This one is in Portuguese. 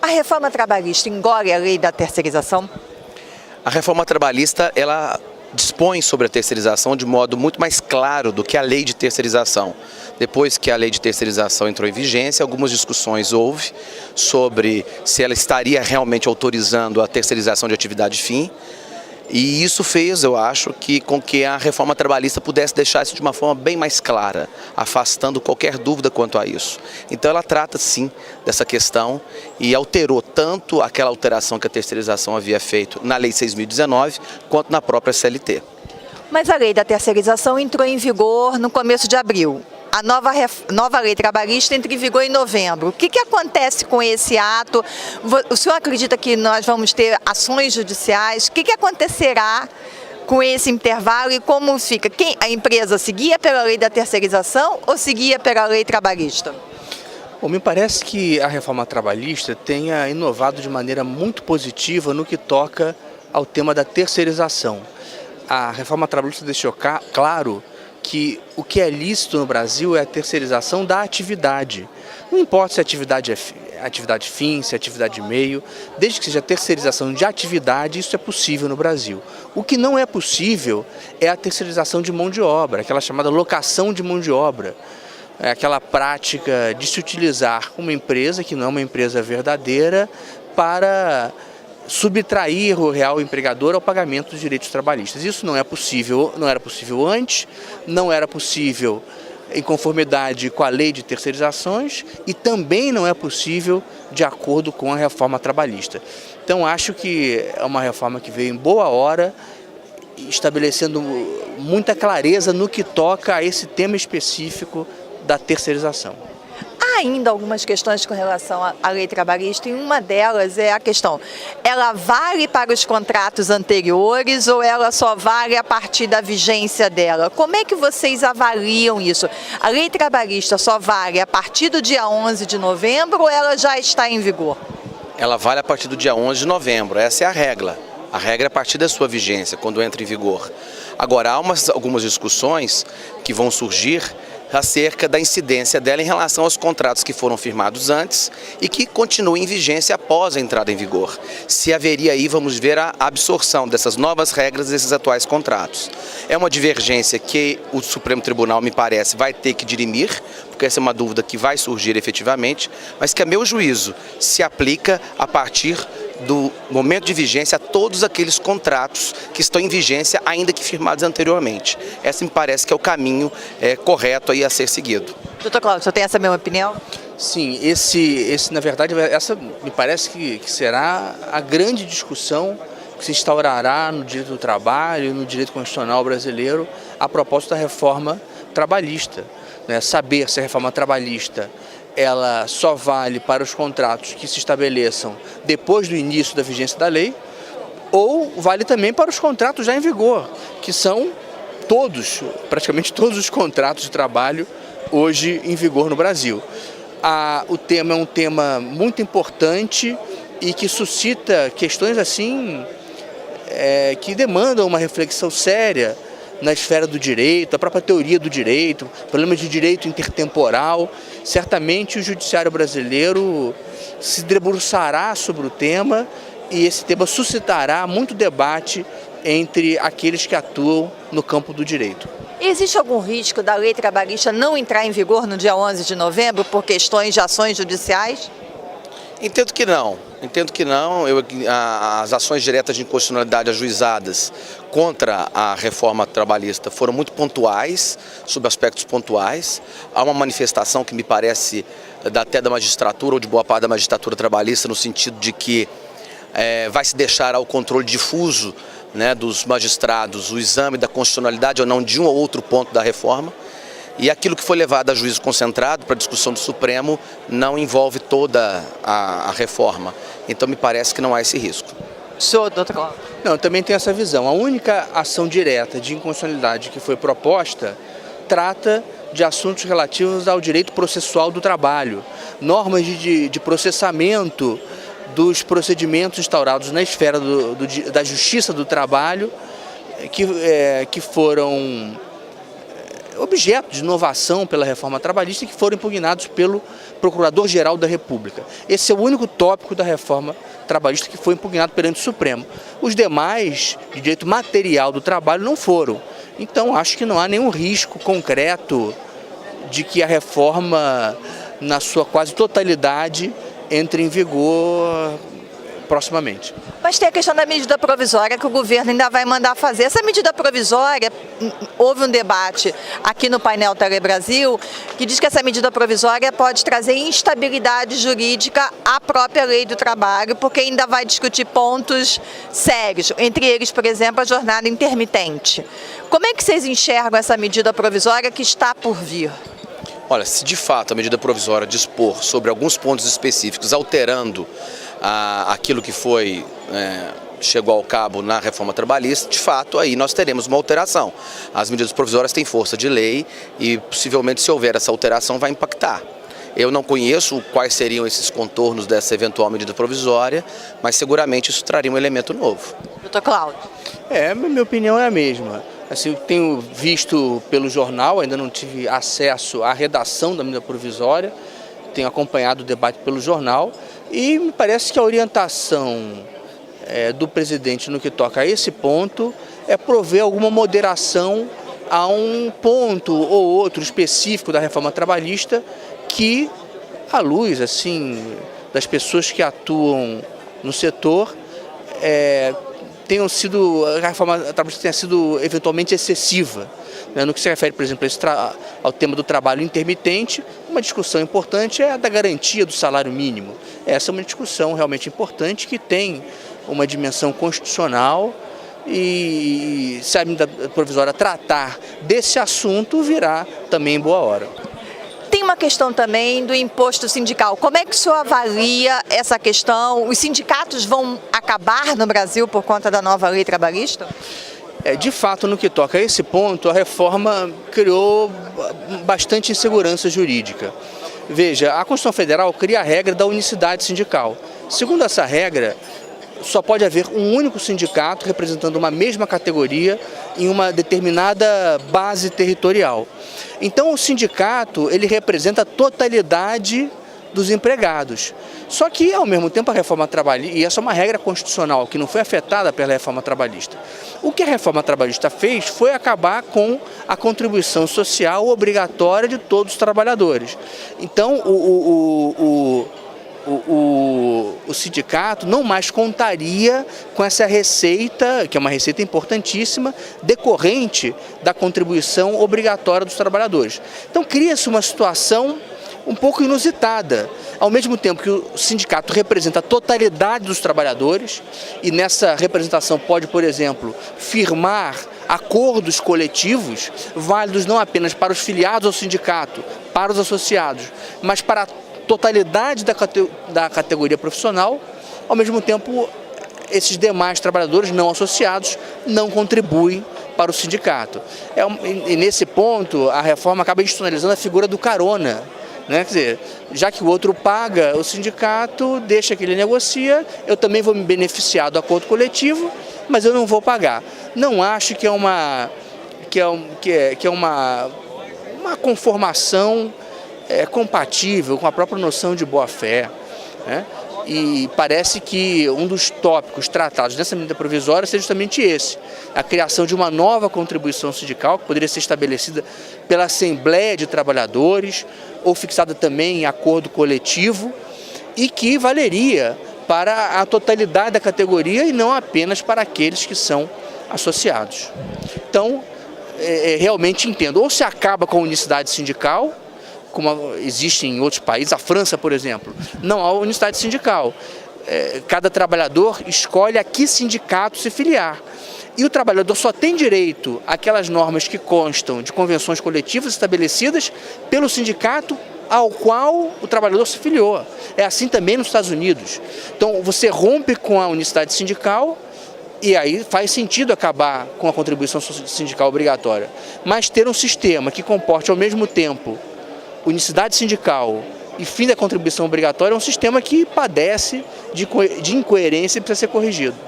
A reforma trabalhista engole a lei da terceirização? A reforma trabalhista, ela dispõe sobre a terceirização de modo muito mais claro do que a lei de terceirização. Depois que a lei de terceirização entrou em vigência, algumas discussões houve sobre se ela estaria realmente autorizando a terceirização de atividade fim. E isso fez, eu acho, com que a reforma trabalhista pudesse deixar isso de uma forma bem mais clara, afastando qualquer dúvida quanto a isso. Então ela trata sim dessa questão e alterou tanto aquela alteração que a terceirização havia feito na Lei 6.019, quanto na própria CLT. Mas a lei da terceirização entrou em vigor no começo de abril. A nova lei trabalhista entra em vigor em novembro. O que acontece com esse ato? O senhor acredita que nós vamos ter ações judiciais? O que acontecerá com esse intervalo e como fica? A empresa seguia pela lei da terceirização ou seguia pela lei trabalhista? Bom, me parece que a reforma trabalhista tenha inovado de maneira muito positiva no que toca ao tema da terceirização. A reforma trabalhista deixou claro que o que é lícito no Brasil é a terceirização da atividade. Não importa se a atividade é atividade fim, se é atividade meio, desde que seja terceirização de atividade, isso é possível no Brasil. O que não é possível é a terceirização de mão de obra, aquela chamada locação de mão de obra. É aquela prática de se utilizar uma empresa, que não é uma empresa verdadeira, para subtrair o real empregador ao pagamento dos direitos trabalhistas. Isso não é possível, não era possível antes, não era possível em conformidade com a lei de terceirizações e também não é possível de acordo com a reforma trabalhista. Então acho que é uma reforma que veio em boa hora, estabelecendo muita clareza no que toca a esse tema específico da terceirização. Há ainda algumas questões com relação à lei trabalhista e uma delas é a questão, ela vale para os contratos anteriores ou ela só vale a partir da vigência dela? Como é que vocês avaliam isso? A lei trabalhista só vale a partir do dia 11 de novembro ou ela já está em vigor? Ela vale a partir do dia 11 de novembro, essa é a regra. A regra é a partir da sua vigência, quando entra em vigor. Agora, há algumas discussões que vão surgir acerca da incidência dela em relação aos contratos que foram firmados antes e que continuam em vigência após a entrada em vigor. Se haveria aí, vamos ver a absorção dessas novas regras desses atuais contratos. É uma divergência que o Supremo Tribunal, me parece, vai ter que dirimir, porque essa é uma dúvida que vai surgir efetivamente, mas que, a meu juízo, se aplica a partir do momento de vigência a todos aqueles contratos que estão em vigência, ainda que firmados anteriormente. Essa me parece que é o caminho correto aí a ser seguido. Doutor Cláudio, o senhor tem essa mesma opinião? Sim, na verdade, essa me parece que será a grande discussão que se instaurará no direito do trabalho, no direito constitucional brasileiro, a propósito da reforma trabalhista. Saber se a reforma trabalhista ela só vale para os contratos que se estabeleçam depois do início da vigência da lei, ou vale também para os contratos já em vigor, que são praticamente todos os contratos de trabalho hoje em vigor no Brasil. O tema é um tema muito importante e que suscita questões assim que demandam uma reflexão séria na esfera do direito, a própria teoria do direito, problemas de direito intertemporal. Certamente o judiciário brasileiro se debruçará sobre o tema e esse tema suscitará muito debate entre aqueles que atuam no campo do direito. Existe algum risco da lei trabalhista não entrar em vigor no dia 11 de novembro por questões de ações judiciais? Entendo que não. As ações diretas de inconstitucionalidade ajuizadas contra a reforma trabalhista foram muito pontuais, sob aspectos pontuais. Há uma manifestação que me parece até da magistratura ou de boa parte da magistratura trabalhista no sentido de que vai se deixar ao controle difuso, dos magistrados o exame da constitucionalidade ou não de um ou outro ponto da reforma. E aquilo que foi levado a juízo concentrado para a discussão do Supremo não envolve toda a reforma. Então me parece que não há esse risco. Senhor, doutor Cláudio. Não, eu também tenho essa visão. A única ação direta de inconstitucionalidade que foi proposta trata de assuntos relativos ao direito processual do trabalho, normas de processamento dos procedimentos instaurados na esfera da justiça do trabalho que foram objeto de inovação pela reforma trabalhista que foram impugnados pelo Procurador-Geral da República. Esse é o único tópico da reforma trabalhista que foi impugnado perante o Supremo. Os demais, de direito material do trabalho, não foram. Então, acho que não há nenhum risco concreto de que a reforma, na sua quase totalidade, entre em vigor proximamente. Mas tem a questão da medida provisória que o governo ainda vai mandar fazer. Essa medida provisória, houve um debate aqui no painel Telebrasil que diz que essa medida provisória pode trazer instabilidade jurídica à própria lei do trabalho, porque ainda vai discutir pontos sérios, entre eles, por exemplo, a jornada intermitente. Como é que vocês enxergam essa medida provisória que está por vir? Olha, se de fato a medida provisória dispor sobre alguns pontos específicos, alterando aquilo que chegou ao cabo na reforma trabalhista, de fato aí nós teremos uma alteração. As medidas provisórias têm força de lei e possivelmente, se houver essa alteração, vai impactar. Eu não conheço quais seriam esses contornos dessa eventual medida provisória, mas seguramente isso traria um elemento novo. Doutor Cláudio. Minha opinião é a mesma. Assim, eu tenho visto pelo jornal, ainda não tive acesso à redação da medida provisória, tenho acompanhado o debate pelo jornal e me parece que a orientação do presidente no que toca a esse ponto é prover alguma moderação a um ponto ou outro específico da reforma trabalhista que, à luz assim, das pessoas que atuam no setor, a reforma trabalhista tenha sido eventualmente excessiva. No que se refere, por exemplo, ao tema do trabalho intermitente, uma discussão importante é a da garantia do salário mínimo. Essa é uma discussão realmente importante que tem uma dimensão constitucional e se a medida provisória tratar desse assunto, virá também em boa hora. Tem uma questão também do imposto sindical. Como é que o senhor avalia essa questão? Os sindicatos vão acabar no Brasil por conta da nova lei trabalhista? De fato, no que toca a esse ponto, a reforma criou bastante insegurança jurídica. Veja, a Constituição Federal cria a regra da unicidade sindical. Segundo essa regra, só pode haver um único sindicato representando uma mesma categoria em uma determinada base territorial. Então, o sindicato, ele representa a totalidade dos empregados. Só que, ao mesmo tempo, a reforma trabalhista, e essa é uma regra constitucional que não foi afetada pela reforma trabalhista. O que a reforma trabalhista fez foi acabar com a contribuição social obrigatória de todos os trabalhadores. Então, o sindicato não mais contaria com essa receita, que é uma receita importantíssima, decorrente da contribuição obrigatória dos trabalhadores. Então, cria-se uma situação um pouco inusitada. Ao mesmo tempo que o sindicato representa a totalidade dos trabalhadores e nessa representação pode, por exemplo, firmar acordos coletivos válidos não apenas para os filiados ao sindicato, para os associados, mas para a totalidade da categoria profissional. Ao mesmo tempo, esses demais trabalhadores não associados não contribuem para o sindicato. E nesse ponto, a reforma acaba institucionalizando a figura do carona. Quer dizer, já que o outro paga, o sindicato deixa que ele negocia, eu também vou me beneficiar do acordo coletivo, mas eu não vou pagar. Não acho que é uma conformação compatível com a própria noção de boa-fé, né? E parece que um dos tópicos tratados nessa medida provisória seja justamente esse, a criação de uma nova contribuição sindical que poderia ser estabelecida pela Assembleia de Trabalhadores ou fixada também em acordo coletivo e que valeria para a totalidade da categoria e não apenas para aqueles que são associados. Então, realmente entendo, ou se acaba com a unicidade sindical, como existe em outros países, a França, por exemplo, não há unicidade sindical. Cada trabalhador escolhe a que sindicato se filiar. E o trabalhador só tem direito àquelas normas que constam de convenções coletivas estabelecidas pelo sindicato ao qual o trabalhador se filiou. É assim também nos Estados Unidos. Então, você rompe com a unicidade sindical e aí faz sentido acabar com a contribuição sindical obrigatória. Mas ter um sistema que comporte ao mesmo tempo unicidade sindical e fim da contribuição obrigatória é um sistema que padece de incoerência e precisa ser corrigido.